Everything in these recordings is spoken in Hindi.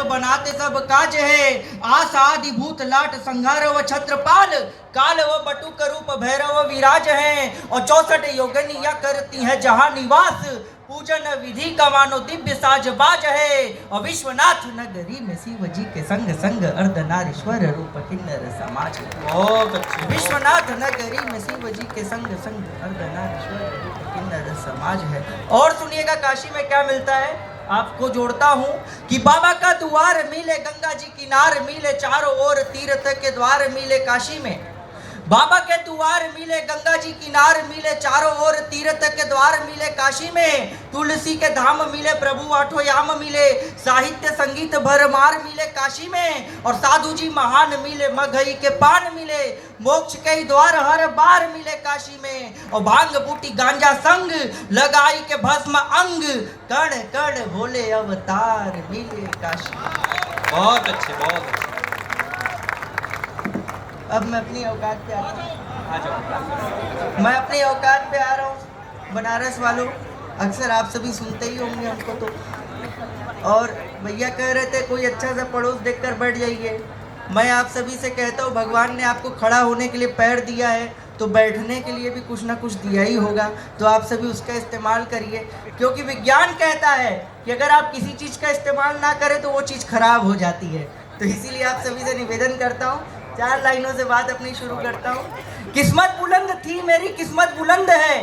बनाते सब काज है। आस आदि भूत लाट संहार व छत्रपाल, काल व बटुक रूप भैरव विराज है। और 64 योगिनियां करती है जहां निवास, पूजन विधि का मानो दिव्य साजबाज है। और विश्वनाथ नगरी में शिव जी के संग संग अर्धनारीश्वर रूप किन्नर समाज है। बहुत अच्छे। विश्वनाथ नगरी में शिव जी के संग संग अर्धनारीश्वर रूप किन्नर समाज है। और सुनिएगा काशी में क्या मिलता है, आपको जोड़ता हूं कि बाबा का द्वार मिले, गंगा जी किनार मिले, चारों ओर तीर्थ के द्वार मिले काशी में। बाबा के द्वार मिले, गंगा जी किनार मिले, चारों ओर तीर्थ के द्वार मिले काशी में। तुलसी के धाम मिले, प्रभु आठों याम मिले, साहित्य संगीत भरमार मिले काशी में। और साधु जी महान मिले, मगही के पान मिले, मोक्ष के द्वार हर बार मिले काशी में। और भांग बूटी गांजा संग लगाई के भस्म अंग, कण कण भोले अवतार मिले काशी। बहुत अच्छे, बहुत अच्छे। अब मैं अपनी औकात पे आता हूँ, आ जाओ। मैं अपनी औकात पे आ रहा हूँ। बनारस वालों, अक्सर आप सभी सुनते ही होंगे हमको तो। और भैया कह रहे थे कोई अच्छा सा पड़ोस देखकर बैठ जाइए। मैं आप सभी से कहता हूँ, भगवान ने आपको खड़ा होने के लिए पैर दिया है तो बैठने के लिए भी कुछ ना कुछ दिया ही होगा। तो आप सभी उसका इस्तेमाल करिए, क्योंकि विज्ञान कहता है कि अगर आप किसी चीज़ का इस्तेमाल ना करें तो वो चीज़ खराब हो जाती है। तो इसीलिए आप सभी से निवेदन करता हूँ, 4 लाइनों से बात अपनी शुरू करता हूँ। किस्मत बुलंद थी मेरी, किस्मत बुलंद है,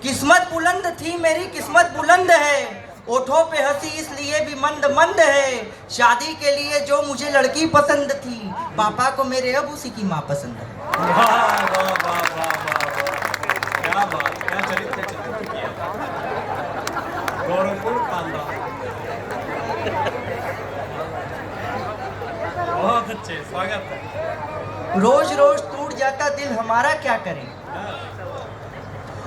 किस्मत बुलंद थी मेरी, किस्मत बुलंद है। ओठों पे हंसी इसलिए भी मंद मंद है। शादी के लिए जो मुझे लड़की पसंद थी, पापा को मेरे अब उसी की माँ पसंद है। वाह वाह वाह वाह वाह, क्या बात, क्या चरित्र चित्रित किया। गोरखपुर खानदान, बहुत अच्छे, स्वागत है। रोज रोज टूट जाता दिल हमारा क्या करे,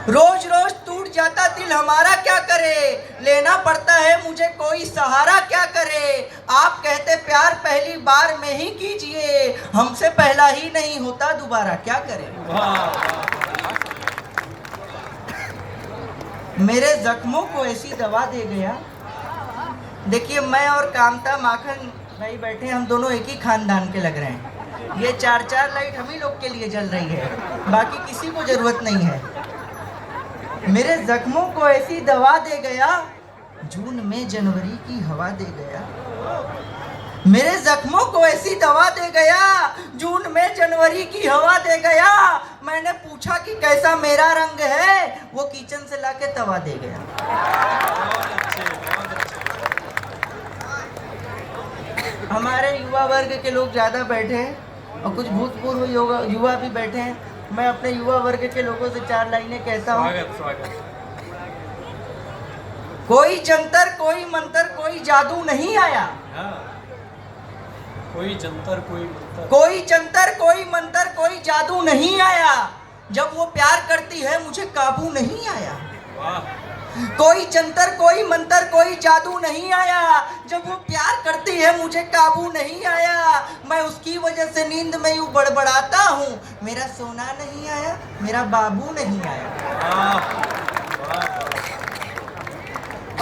रोज रोज टूट जाता दिल हमारा क्या करे। लेना पड़ता है मुझे कोई सहारा क्या करे। आप कहते प्यार पहली बार में ही कीजिए, हमसे पहला ही नहीं होता दोबारा क्या करे। मेरे जख्मों को ऐसी दवा दे गया। देखिए, मैं और कामता माखन भाई बैठे, हम दोनों एक ही खानदान के लग रहे हैं। ये 4-4 लाइट हम ही लोग के लिए जल रही है, बाकी किसी को जरूरत नहीं है। मेरे जख्मों को ऐसी दवा दे गया, जून में जनवरी की हवा दे गया। मेरे जख्मों को ऐसी दवा दे गया, जून में जनवरी की हवा दे गया। मैंने पूछा कि कैसा मेरा रंग है, वो किचन से लाके तवा दे गया। हमारे युवा वर्ग के लोग ज़्यादा बैठे हैं और कुछ भूतपूर्व युवा भी बैठे हैं। मैं अपने युवा वर्ग के लोगों से 4 लाइनें कहता हूँ। कोई जंतर कोई मंतर कोई जादू नहीं आया, कोई जंतर कोई मंतर, कोई जंतर कोई मंतर कोई जादू नहीं आया। जब वो प्यार करती है मुझे काबू नहीं आया। कोई जंतर कोई मंतर कोई जादू नहीं आया, जब वो प्यार करती है मुझे काबू नहीं आया। मैं उसकी वजह से नींद में यूं बड़बड़ाता हूँ, मेरा सोना नहीं आया, मेरा बाबू नहीं आया।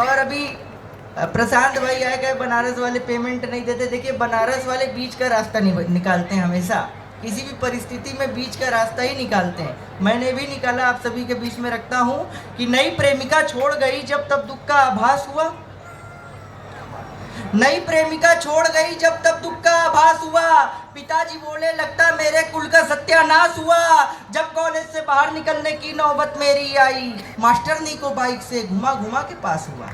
और अभी प्रशांत भाई आए गए, बनारस वाले पेमेंट नहीं देते। देखिए, बनारस वाले बीच का रास्ता निकालते हैं, हमेशा किसी भी परिस्थिति में बीच का रास्ता ही निकालते हैं। मैंने भी निकाला, आप सभी के बीच में रखता हूं कि नई प्रेमिका छोड़ गई जब तब दुख का आभास हुआ। नई प्रेमिका छोड़ गई जब तब दुख का आभास हुआ। पिताजी बोले लगता मेरे कुल का सत्यानाश हुआ। जब कॉलेज से बाहर निकलने की नौबत मेरी आई, मास्टरनी को बाइक से घुमा घुमा के पास हुआ।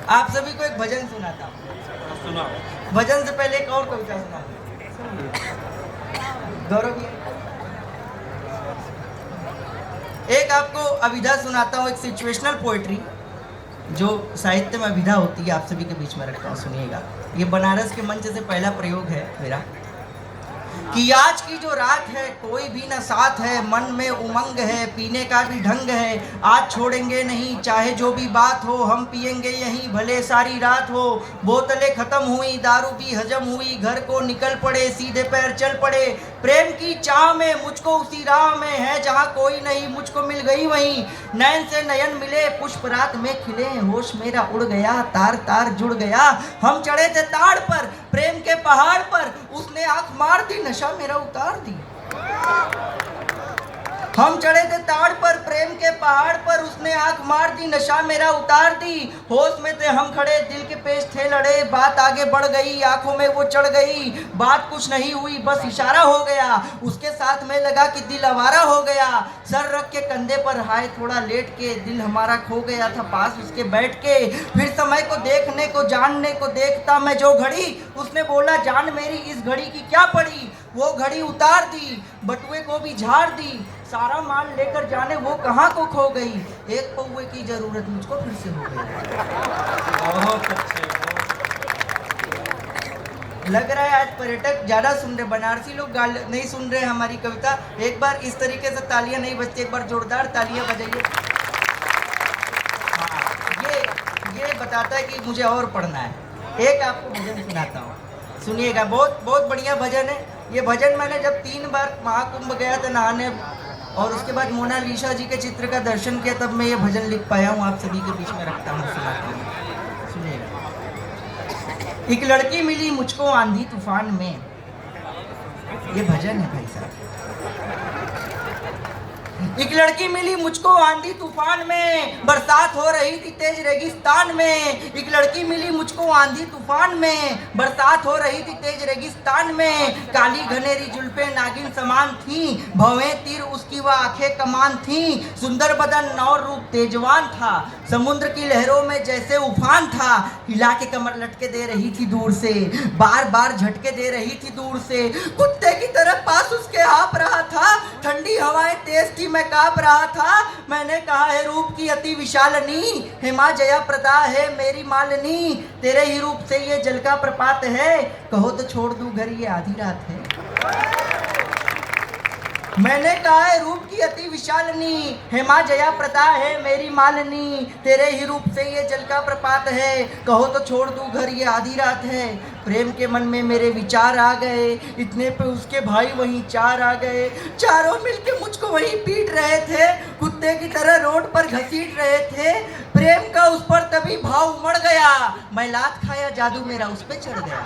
आप सभी को एक भजन सुनाता हूँ। भजन से पहले एक और कविता सुना गौरव जी। एक आपको अभिधा सुनाता हूँ, एक सिचुएशनल पोएट्री जो साहित्य में अभिधा होती है, आप सभी के बीच में रखता हूँ, सुनिएगा। ये बनारस के मंच से पहला प्रयोग है मेरा। कि आज की जो रात है कोई भी न साथ है, मन में उमंग है, पीने का भी ढंग है। आज छोड़ेंगे नहीं चाहे जो भी बात हो, हम पिएंगे यहीं भले सारी रात हो। बोतलें खत्म हुई, दारू भी हजम हुई, घर को निकल पड़े, सीधे पैर चल पड़े। प्रेम की चाह में मुझको उसी राह में है जहाँ कोई नहीं, मुझको मिल गई वहीं नयन से नयन मिले, पुष्प रात में खिले, होश मेरा उड़ गया, तार तार जुड़ गया। हम चढ़े थे ताड़ पर प्रेम के पहाड़ पर, उसने आंख मार दी, नशा मेरा उतार दी। हम चढ़े थे ताड़ पर प्रेम के पहाड़ पर, उसने आंख मार दी, नशा मेरा उतार दी। होश में थे हम खड़े, दिल के पेश थे लड़े, बात आगे बढ़ गई, आंखों में वो चढ़ गई, बात कुछ नहीं हुई, बस इशारा हो गया, उसके साथ में लगा कि दिल आवारा हो गया। सर रख के कंधे पर हाय थोड़ा लेट के, दिल हमारा खो गया था पास उसके बैठ के। फिर समय को देखने को जानने को देखता मैं जो घड़ी, उसने बोला जान मेरी इस घड़ी की क्या पड़ी। वो घड़ी उतार दी, बटुए को भी झाड़ दी, सारा माल लेकर जाने वो कहाँ को खो गई। एक पौवे की जरूरत मुझको फिर से हो गई। बहुत अच्छे, लग रहा है आज पर्यटक ज्यादा सुन रहे, बनारसी लोग नहीं सुन रहे हमारी कविता। एक बार इस तरीके से तालियां नहीं बजती, एक बार जोरदार तालियां बजाइए। हाँ, ये बताता है कि मुझे और पढ़ना है। एक आपको भजन सुनाता हूँ, सुनिएगा, बहुत बहुत बढ़िया भजन है ये। भजन मैंने जब 3 बार महाकुंभ गया था नहाने और उसके बाद मोनालिसा जी के चित्र का दर्शन किया, तब मैं ये भजन लिख पाया हूँ, आप सभी के बीच में रखता हूँ, सुनाता हूँ, सुनिएगा। एक लड़की मिली मुझको आंधी तूफान में, ये भजन है भाई साहब। एक लड़की मिली मुझको आंधी तूफान में, बरसात हो रही थी तेज रेगिस्तान में। एक लड़की मिली मुझको आंधी तूफान में, बरसात हो रही थी तेज रेगिस्तान में। काली घनेरी जुल्फे नागिन समान थी, भवें तीर उसकी वह आंखें कमान थी। सुंदर बदन और रूप तेजवान था, समुद्र की लहरों में जैसे उफान था। हिला के कमर लटके दे रही थी दूर से, बार बार झटके दे रही थी दूर से। कुत्ते की तरह पास उसके हाँप रहा था, ठंडी हवाएं तेज थी, मैं कांप रहा था। मैंने कहा है रूप की अति विशालनी, हेमा जया प्रदा है मेरी मालिनी। तेरे ही रूप से ये जल का प्रपात है, कहो तो छोड़ दूं घर ये आधी रात है। मैंने कहा है रूप की अति विशालनी, हेमा जया प्रदा है मेरी मालिनी। तेरे ही रूप से ये जल का प्रपात है, कहो तो छोड़ दूं घर ये आधी रात है। प्रेम के मन में मेरे विचार आ गए, इतने पे उसके भाई वहीं 4 आ गए। चारों मिलके मुझको वहीं पीट रहे थे, कुत्ते की तरह रोड पर घसीट रहे थे। प्रेम का उस पर तभी भाव उमड़ गया, मैं लात खाया जादू मेरा उस पे चढ़ गया।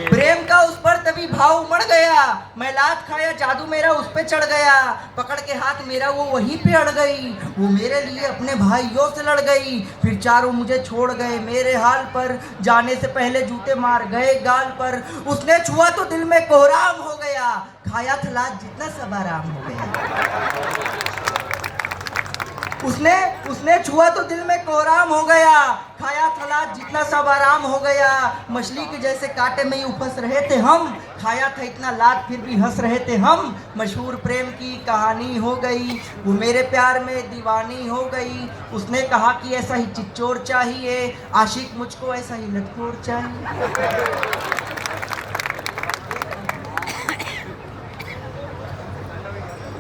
प्रेम का उस पर तभी भाव उमड़ गया, मैं लात खाया जादू मेरा उस पे चढ़ गया। पकड़ के हाथ मेरा वो वहीं पे अड़ गई, वो मेरे लिए अपने भाइयों से लड़ गई। फिर चारों मुझे छोड़ गए मेरे हाल पर, जाने से पहले जूते मार गए गाल पर। उसने छुआ तो दिल में कोहराम हो गया, खाया था लात जितना सब आराम हो गया। उसने छुआ तो दिल में कोहराम हो गया, खाया था लात जितना सब आराम हो गया। मछली के जैसे कांटे में ही फंस रहे थे हम, खाया था इतना लात फिर भी हंस रहे थे हम। मशहूर प्रेम की कहानी हो गई, वो मेरे प्यार में दीवानी हो गई। उसने कहा कि ऐसा ही चिच्चोर चाहिए, आशिक मुझको ऐसा ही लटकोर चाहिए।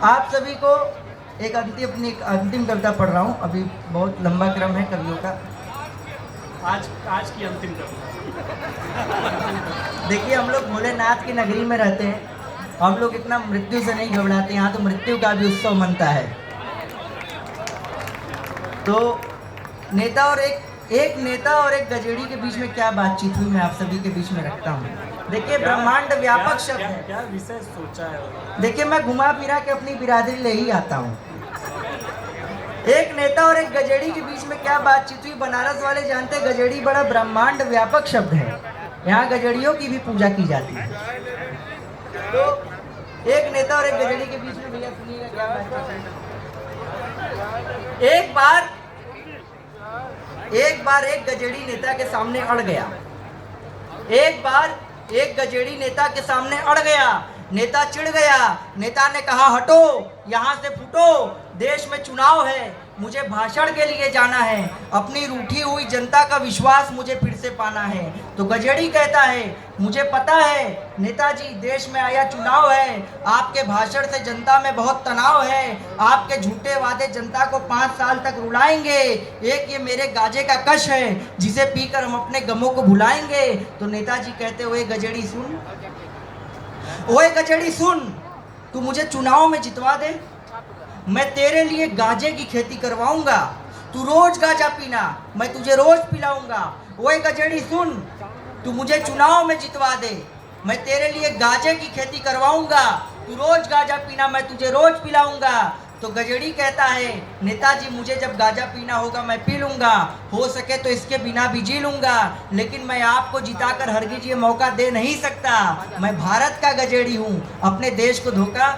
आप सभी को एक अंतिम कविता पढ़ रहा हूँ, अभी बहुत लंबा क्रम है कवियों का। आज की अंतिम कविता। देखिए, हम लोग भोलेनाथ की नगरी में रहते हैं, हम लोग इतना मृत्यु से नहीं घबराते, यहाँ तो मृत्यु का भी उत्सव मनता है। तो नेता और एक नेता और एक गजेड़ी के बीच में क्या बातचीत हुई, मैं आप सभी के बीच में रखता हूँ। देखिए, ब्रह्मांड व्यापक शब्द है। क्या विषय सोचा है? देखिए, मैं घुमा फिरा के अपनी बिरादरी ले ही आता हूँ। एक नेता और एक गजेड़ी के बीच में क्या बातचीत हुई, बनारस वाले जानते हैं गजेड़ी बड़ा ब्रह्मांड व्यापक शब्द है, यहाँ गजेड़ियों की भी पूजा की जाती है। तो एक नेता और एक गजेड़ी के बीच में, भैया सुनिएगा क्या बातचीत है। एक बार एक गजेड़ी नेता के सामने अड़ गया। एक बार एक गजेड़ी नेता के सामने अड़ गया, नेता चिढ़ गया। नेता ने कहा हटो, यहाँ से फुटो, देश में चुनाव है, मुझे भाषण के लिए जाना है, अपनी रूठी हुई जनता का विश्वास मुझे फिर से पाना है। तो गजेड़ी कहता है मुझे पता है नेताजी, देश में आया चुनाव है, आपके भाषण से जनता में बहुत तनाव है, आपके झूठे वादे जनता को 5 साल तक रुलाएंगे। एक ये मेरे गाजे का कश है जिसे पीकर हम अपने गमों को भुलाएंगे। तो नेताजी कहते हुए गजेड़ी सुन, ओए गजेड़ी सुन, तू मुझे चुनाव में जितवा दे, मैं तेरे लिए गांजे की खेती करवाऊंगा। तू रोज गांजा पीना, मैं तुझे रोज पिलाऊंगा। ओए गजेड़ी सुन, तू मुझे चुनाव में जितवा दे, मैं तेरे लिए गांजे की खेती करवाऊंगा। तू रोज गांजा पीना, मैं तुझे रोज पिलाऊंगा। तो गजेड़ी कहता है, नेताजी मुझे जब गांजा पीना होगा मैं पी लूंगा, हो सके तो इसके बिना भी जी लूंगा, लेकिन मैं आपको जिताकर हरगिज ये मौका दे नहीं सकता। मैं भारत का गजेड़ी हूँ, अपने देश को धोखा